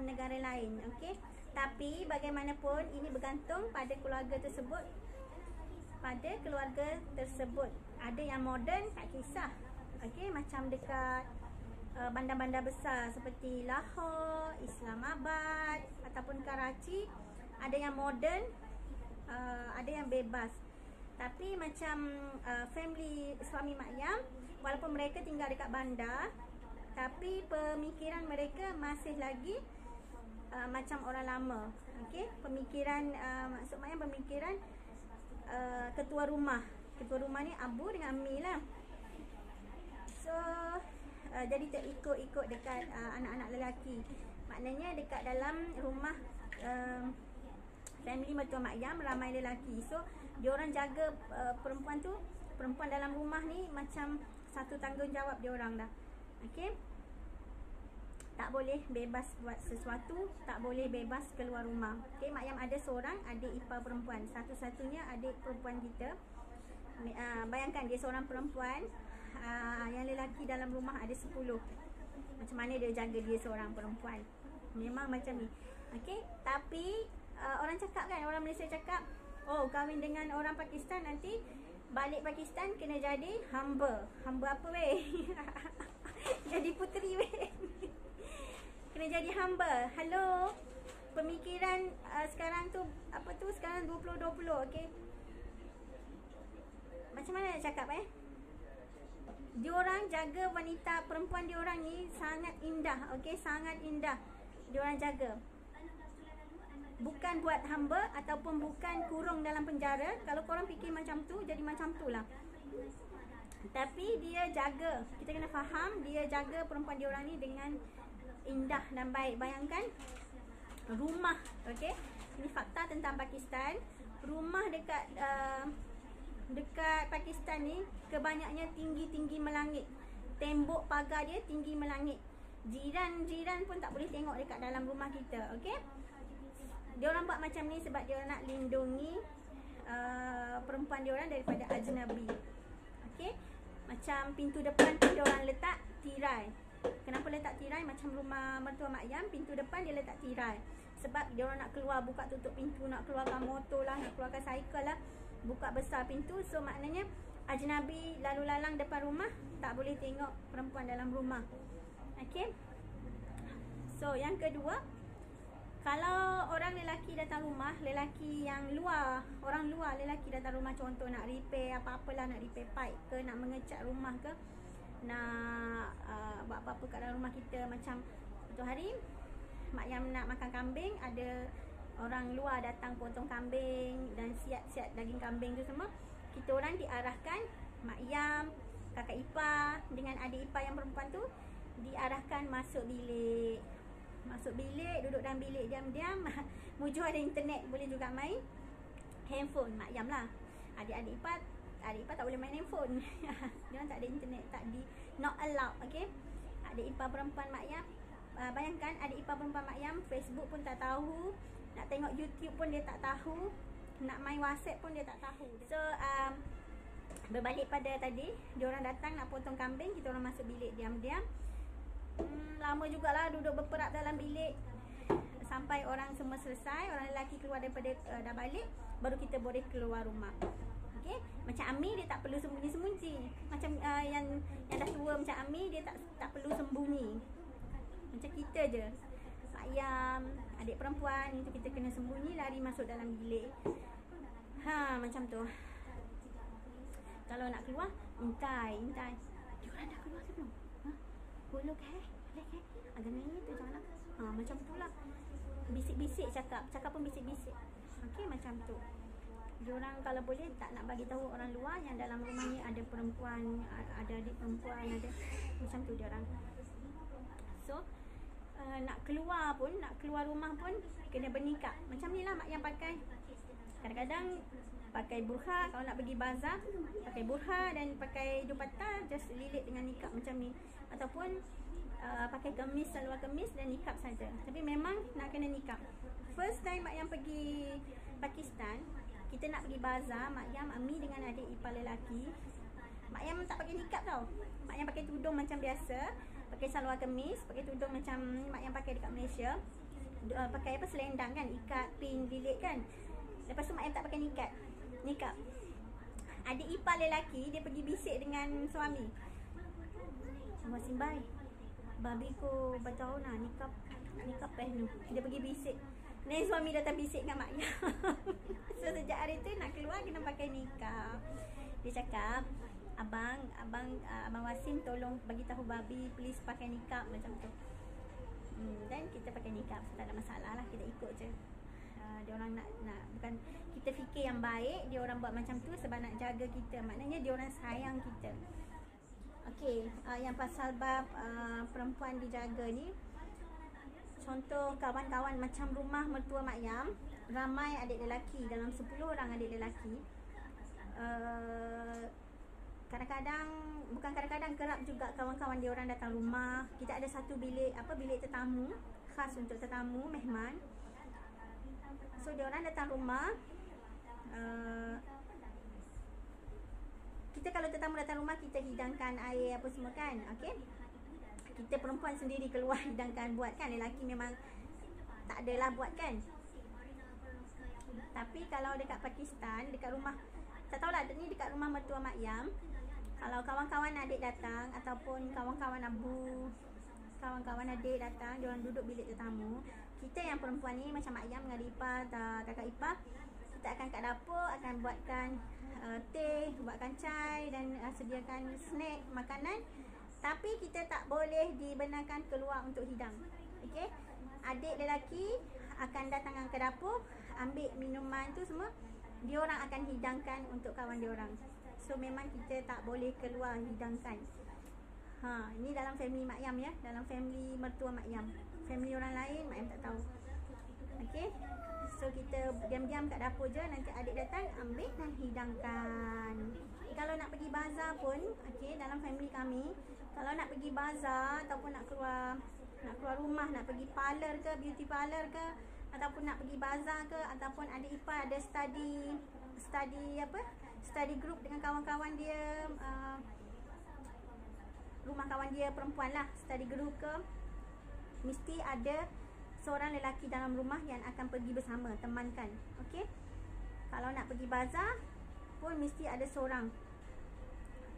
macam negara lain. Okey, tapi bagaimanapun ini bergantung pada keluarga tersebut. Ada yang moden tak kisah. Okey, macam dekat bandar-bandar besar seperti Lahore, Islamabad ataupun Karachi, ada yang moden, ada yang bebas. Tapi macam family suami Mak Yam, walaupun mereka tinggal dekat bandar, tapi pemikiran mereka masih lagi macam orang lama. Okey, pemikiran maksud Mak Yam pemikiran ketua rumah. Ketua rumah ni Abu dengan Ami lah. So jadi terikut-ikut dekat anak-anak lelaki. Maknanya dekat dalam rumah family mertua Mak Yam ramai lelaki. So diorang jaga perempuan dalam rumah ni macam satu tanggungjawab diorang dah. Okey, tak boleh bebas buat sesuatu, tak boleh bebas keluar rumah. Okey, Mak Yam ada seorang adik ipar perempuan, satu-satunya adik perempuan kita. Bayangkan dia seorang perempuan, yang lelaki dalam rumah ada 10. Macam mana dia jaga dia seorang perempuan? Memang macam ni. Okey, tapi orang cakap kan, orang Malaysia cakap, oh kahwin dengan orang Pakistan nanti balik Pakistan kena jadi hamba. Hamba apa weh? Jadi puteri weh. Kena jadi hamba. Hello. Pemikiran sekarang tu apa tu? Sekarang 2020, okey. Macam mana nak cakap diorang jaga wanita perempuan diorang ni sangat indah. Okey, sangat indah. Diorang jaga. Bukan buat hamba ataupun bukan kurung dalam penjara. Kalau korang fikir macam tu, jadi macam tu lah. Tapi dia jaga. Kita kena faham, dia jaga perempuan diorang ni dengan indah dan baik. Bayangkan rumah, okey. Ini fakta tentang Pakistan. Rumah dekat Pakistan ni kebanyaknya tinggi-tinggi melangit. Tembok pagar dia tinggi melangit. Jiran-jiran pun tak boleh tengok dekat dalam rumah kita. Okey, diorang buat macam ni sebab diorang nak lindungi perempuan diorang daripada ajnabi. Okey, macam pintu depan pun diorang letak tirai. Kenapa letak tirai? Macam rumah mertua Mak Yam, pintu depan dia letak tirai. Sebab diorang nak keluar, buka tutup pintu, nak keluarkan motor lah, nak keluarkan cycle lah, buka besar pintu. So maknanya ajnabi lalu lalang depan rumah tak boleh tengok perempuan dalam rumah. Okey, so yang kedua, kalau orang lelaki datang rumah, lelaki yang luar, orang luar lelaki datang rumah, contoh nak repair apa-apalah, nak repair pipe ke, nak mengecat rumah ke, nak buat apa-apa kat dalam rumah kita. Macam satu hari Mak Yam nak makan kambing, ada orang luar datang potong kambing dan siap-siap daging kambing tu semua. Kita orang diarahkan, Mak Yam, kakak ipar dengan adik ipar yang perempuan tu diarahkan masuk bilik. Masuk bilik, duduk dalam bilik diam-diam. Mujur ada internet, boleh juga main handphone. Mak Yam lah. Adik ipar tak boleh main handphone. Dia orang tak ada internet, tak di not allowed. Okey. Adik ipar perempuan Mak Yam, bayangkan adik ipar perempuan Mak Yam Facebook pun tak tahu, nak tengok YouTube pun dia tak tahu, nak main WhatsApp pun dia tak tahu. So berbalik pada tadi, dia orang datang nak potong kambing, kita orang masuk bilik diam-diam. Lama jugalah duduk berperap dalam bilik sampai orang semua selesai, orang lelaki keluar daripada dah balik, baru kita boleh keluar rumah. Okey, macam Ami dia tak perlu sembunyi-sembunyi. Macam yang dah tua macam Ami, dia tak perlu sembunyi. Macam kita je, Mak Yam, adik perempuan itu kita kena sembunyi, lari masuk dalam bilik. Macam tu. Kalau nak keluar, intai. Diorang dah keluar ke belum? Boleh ke? Agak nangis tu jangan. Macam tu lah. Bisik-bisik cakap pun bisik-bisik. Okey, macam tu. Diorang kalau boleh tak nak bagi tahu orang luar yang dalam rumah ni ada perempuan, ada adik perempuan, ada macam tu diorang. So nak keluar rumah pun kena bernikah. Macam ni lah Mak Yam pakai. Kadang-kadang pakai burha, kalau nak pergi bazar pakai burha dan pakai dupatta, just lilit dengan nikah macam ni. Ataupun pakai kemis, seluar kemis dan nikah saja. Tapi memang nak kena nikah. First time Mak Yam pergi Pakistan, kita nak pergi bazar, Mak Yam, Ami dengan adik ipar lelaki. Mak Yam tak pakai nikah tau. Mak Yam pakai tudung macam biasa, pakai seluar kemis, pakai tudung macam Mak Yam pakai dekat Malaysia. pakai apa, selendang kan, ikat pin bilik kan. Lepas tu mak ayam tak pakai nikap. Adik ipar lelaki dia pergi bisik dengan suami. Semua simbai. Babi ko batau na nikap nu. Dia pergi bisik. Ni suami datang bisik dengan mak ayam. So sejak hari tu nak keluar kena pakai nikap. Dia cakap, abang Wasim tolong bagi tahu babi please pakai nikap macam tu. Dan kita pakai nikap, tak ada masalah lah, kita ikut je. Dia orang nak bukan kita fikir yang baik, dia orang buat macam tu sebab nak jaga kita. Maknanya dia orang sayang kita. Okey, yang pasal bab perempuan dijaga ni, contoh kawan-kawan macam rumah mertua mak yam, ramai adik lelaki, dalam 10 orang adik lelaki. Kadang-kadang kerap juga kawan-kawan dia orang datang rumah. Kita ada satu bilik tetamu khas untuk tetamu, mehman. So dia orang datang rumah. Kita kalau tetamu datang rumah, kita hidangkan air apa semua kan. Okey. Kita perempuan sendiri keluar hidangkan buat kan. Lelaki memang tak adalah buat kan. Tapi kalau dekat Pakistan, dekat rumah, tak tahulah ni dekat rumah mertua mak yam, kalau kawan-kawan adik datang ataupun kawan-kawan adik datang, dia orang duduk bilik tetamu, kita yang perempuan ni macam mak yam dengan adik ipar, kakak ipar, kita akan kat dapur, akan buatkan teh, buatkan chai dan sediakan snack, makanan. Tapi kita tak boleh dibenarkan keluar untuk hidang. Okey? Adik lelaki akan datang ke dapur, ambil minuman tu semua, dia orang akan hidangkan untuk kawan dia orang. So memang kita tak boleh keluar hidangkan. Ini dalam family mak yam ya, dalam family mertua mak yam. Family orang lain mak yam tak tahu. Okey. So kita diam-diam kat dapur je, nanti adik datang ambil dan hidangkan. Kalau nak pergi bazar pun, okey, dalam family kami, kalau nak pergi bazar ataupun nak keluar rumah, nak pergi parlor ke, beauty parlor ke, ataupun nak pergi bazar ke, ataupun adik ipar ada study group dengan kawan-kawan dia, rumah kawan dia perempuan lah, study group ke, mesti ada seorang lelaki dalam rumah yang akan pergi bersama, temankan. Okey. Kalau nak pergi bazar pun mesti ada seorang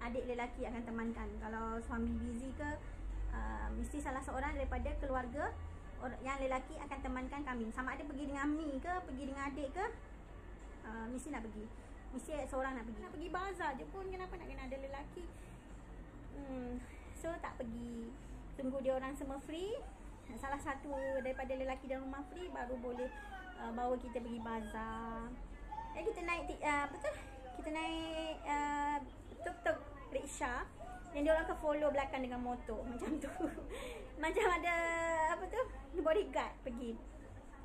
adik lelaki akan temankan. Kalau suami busy ke, mesti salah seorang daripada keluarga yang lelaki akan temankan kami. Sama ada pergi dengan mi ke, pergi dengan adik ke, mesti nak pergi. Mesti seorang nak pergi. Nak pergi bazar je pun kenapa nak kena ada lelaki? So tak pergi. Tunggu dia orang semua free. Salah satu daripada lelaki dalam rumah free, baru boleh bawa kita pergi bazar. Kita naik kita naik tuk-tuk riksha, dan dia orang akan follow belakang dengan motor macam tu. Macam ada bodyguard pergi.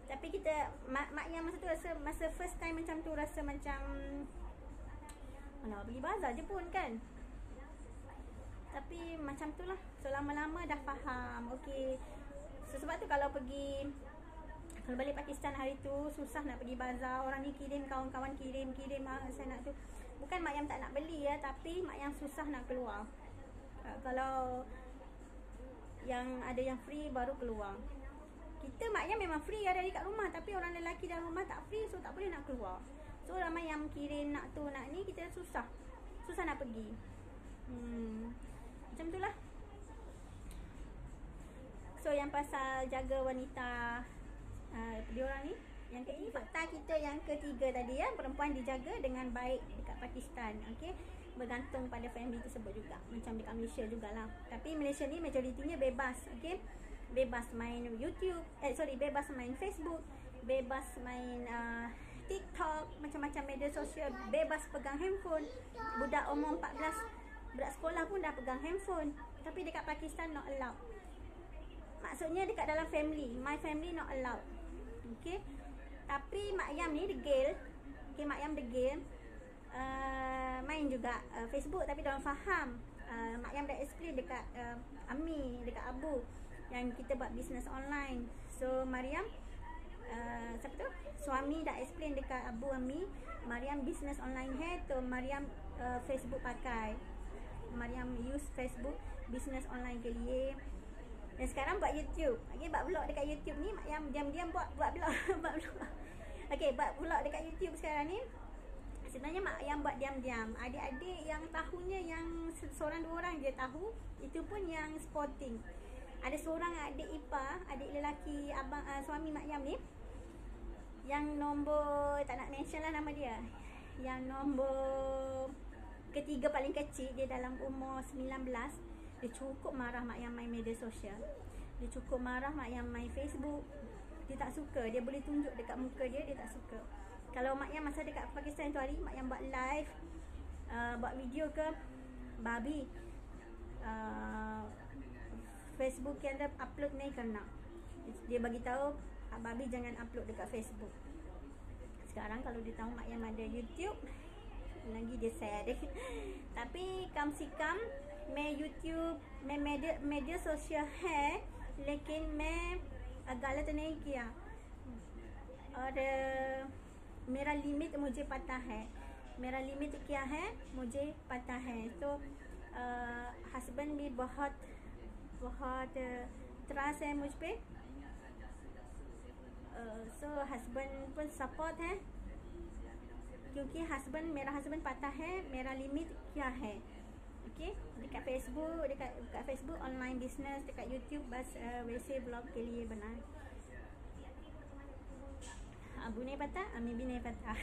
Tapi kita mak yang masa tu masa first time macam tu, rasa macam mana pergi bazar je pun kan. Tapi macam tu lah. So lama-lama dah faham. Okey. So, sebab tu kalau balik Pakistan hari tu susah nak pergi bazar. Orang ni kirim, kawan-kawan kirim saya nak tu. Bukan mak yang tak nak beli ya, tapi mak yang susah nak keluar. Kalau yang ada yang free baru keluar. Kita mak yang memang free ada dekat rumah, tapi orang lelaki dalam rumah tak free, so tak boleh nak keluar. So ramai yang kirim nak tu nak ni, kita susah nak pergi. Macam tu lah. So yang pasal jaga wanita, dia orang ni, yang ini fakta kita yang ketiga tadi ya, perempuan dijaga dengan baik dekat Pakistan. Okey, bergantung pada family tersebut juga, macam dekat Malaysia jugalah. Tapi Malaysia ni majoritinya bebas. Okey, bebas main YouTube, bebas main Facebook, bebas main TikTok, macam-macam media sosial, bebas pegang handphone. Budak umur 14, budak sekolah pun dah pegang handphone. Tapi dekat Pakistan not allowed. Maksudnya dekat dalam family, my family not allowed. Okey. Tapi mak ayam ni degil. Okey, mak ayam degil. Main juga Facebook, tapi dia orang faham. Mak ayam dah explain dekat Ami, dekat Abu, yang kita buat business online. So Mariam, siapa tu? Suami dah explain dekat Abu Ami, Mariam business online hai, to Mariam Facebook pakai. Mariam use Facebook business online ke liye. Dan sekarang buat YouTube. Okey, buat vlog dekat YouTube ni. Mak Yam diam-diam buat vlog. Buat vlog. Okey, buat vlog dekat YouTube sekarang ni. Sebenarnya Mak Yam buat diam-diam. Adik-adik yang tahunya yang seorang dua orang je tahu. Itu pun yang sporting. Ada seorang adik ipar, adik lelaki abang suami Mak Yam ni. Yang nombor, tak nak mention lah nama dia. Yang nombor ketiga paling kecil, dia dalam umur 19. Dia cukup marah Mak Yam main media sosial. Dia cukup marah Mak Yam main Facebook. Dia tak suka. Dia boleh tunjuk dekat muka dia, dia tak suka. Kalau Mak Yam masa dekat Pakistan tu hari, Mak Yam buat live, buat video ke, babi, Facebook yang dia upload ni kena. Dia bagi tahu babi jangan upload dekat Facebook. Sekarang kalau dia tahu Mak Yam ada YouTube, lagi dia sad. Tapi kam si kam मैं YouTube मैं media social है, लेकिन मैं गलत नहीं किया और मेरा लिमिट मुझे पता है. मेरा लिमिट क्या है मुझे पता है. तो हस्बैंड भी बहुत बहुत त्रास है मुझ पे. सो हस्बैंड पर सपोर्ट है, क्योंकि मेरा हस्बैंड पता है मेरा लिमिट क्या है. Okay, dekat Facebook online business, dekat YouTube बस वैसे ब्लॉग के लिए बना. अबू नहीं पता, अम्मी भी नहीं पता.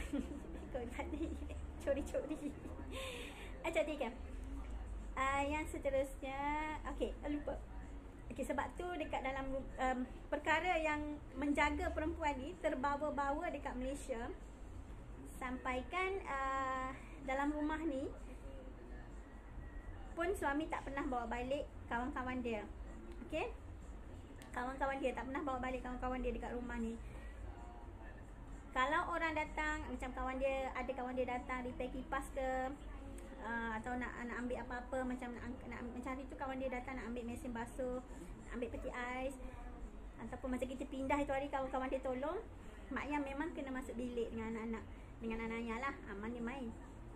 कोई बात नहीं, चोरी. अच्छा ठीक है. Yang seterusnya, okay, lupa. Okay, sebab tu dekat dalam perkara yang menjaga perempuan ni terbawa-bawa dekat Malaysia, sampaikan dalam rumah ni pun suami tak pernah bawa balik kawan-kawan dia. Okey? Kawan-kawan dia tak pernah bawa balik kawan-kawan dia dekat rumah ni. Kalau orang datang, macam kawan dia, ada kawan dia datang repair kipas ke, atau nak ambil apa-apa, macam macam hari tu kawan dia datang nak ambil mesin basuh, nak ambil peti ais, ataupun macam kita pindah itu hari kawan-kawan dia tolong, Mak Yam memang kena masuk bilik dengan anak-anak, dengan anaknya lah. Aman dia main.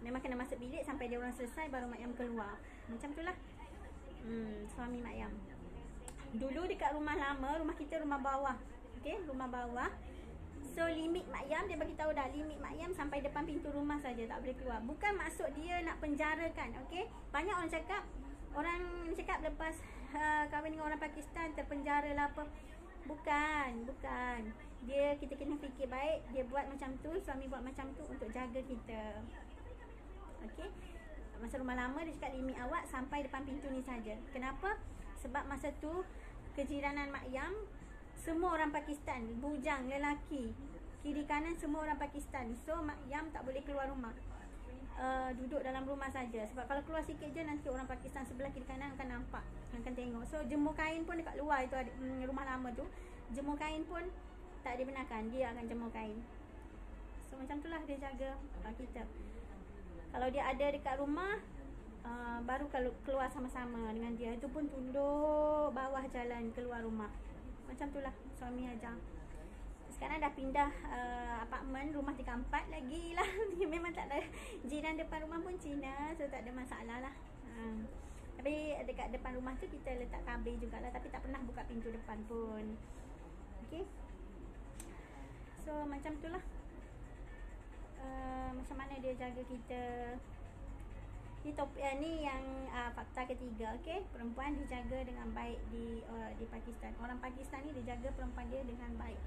Memang kena masuk bilik sampai dia orang selesai baru Mak Yam keluar. Macam tu lah suami Mak Yam. Dulu dekat rumah lama, rumah kita rumah bawah. Okay, rumah bawah. So limit Mak Yam, dia bagi tahu dah, limit Mak Yam sampai depan pintu rumah saja, tak boleh keluar. Bukan maksud dia nak penjarakan. Okay, banyak orang cakap lepas kahwin dengan orang Pakistan terpenjara lah apa. Bukan. Kita kena fikir baik. Dia buat macam tu, suami buat macam tu untuk jaga kita. Okey. Masa rumah lama dia cakap limit awak sampai depan pintu ni saja. Kenapa? Sebab masa tu kejiranan Mak Yam semua orang Pakistan, bujang, lelaki, kiri kanan semua orang Pakistan. So Mak Yam tak boleh keluar rumah. Duduk dalam rumah saja. Sebab kalau keluar sikit je nanti orang Pakistan sebelah kiri kanan akan nampak, akan tengok. So jemur kain pun dekat luar itu rumah lama tu, jemur kain pun tak dibenarkan, dia akan jemur kain. So macam itulah dia jaga kita. Kalau dia ada dekat rumah, baru kalau keluar sama-sama dengan dia. Itu pun tunduk bawah jalan keluar rumah. Macam itulah suami ajar. Sekarang dah pindah apartmen, rumah tingkat 4 lagi lah. Memang tak ada, jiran depan rumah pun Cina, so tak ada masalah lah. Tapi dekat depan rumah tu kita letak tabir jugalah, tapi tak pernah buka pintu depan pun. Okay, so macam tu lah. Macam mana dia jaga kita. Ni topik ni yang fakta ketiga. Okey, perempuan dijaga dengan baik di Pakistan. Orang Pakistan ni dijaga perempuan dia dengan baik.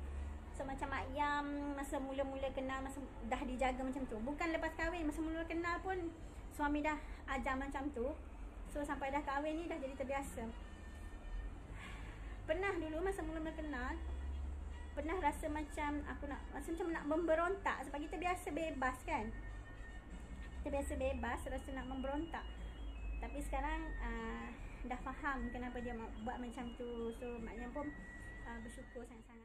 So macam Mak Yam masa mula-mula kenal, masa dah dijaga macam tu. Bukan lepas kahwin, masa mula kenal pun suami dah ajar macam tu. So sampai dah kahwin ni dah jadi terbiasa. Pernah dulu masa mula-mula kenal, pernah rasa macam rasa macam nak memberontak sebab kita biasa bebas kan. Kita biasa bebas, rasa nak memberontak. Tapi sekarang dah faham kenapa dia buat macam tu. So Mak Yam pun bersyukur sangat-sangat.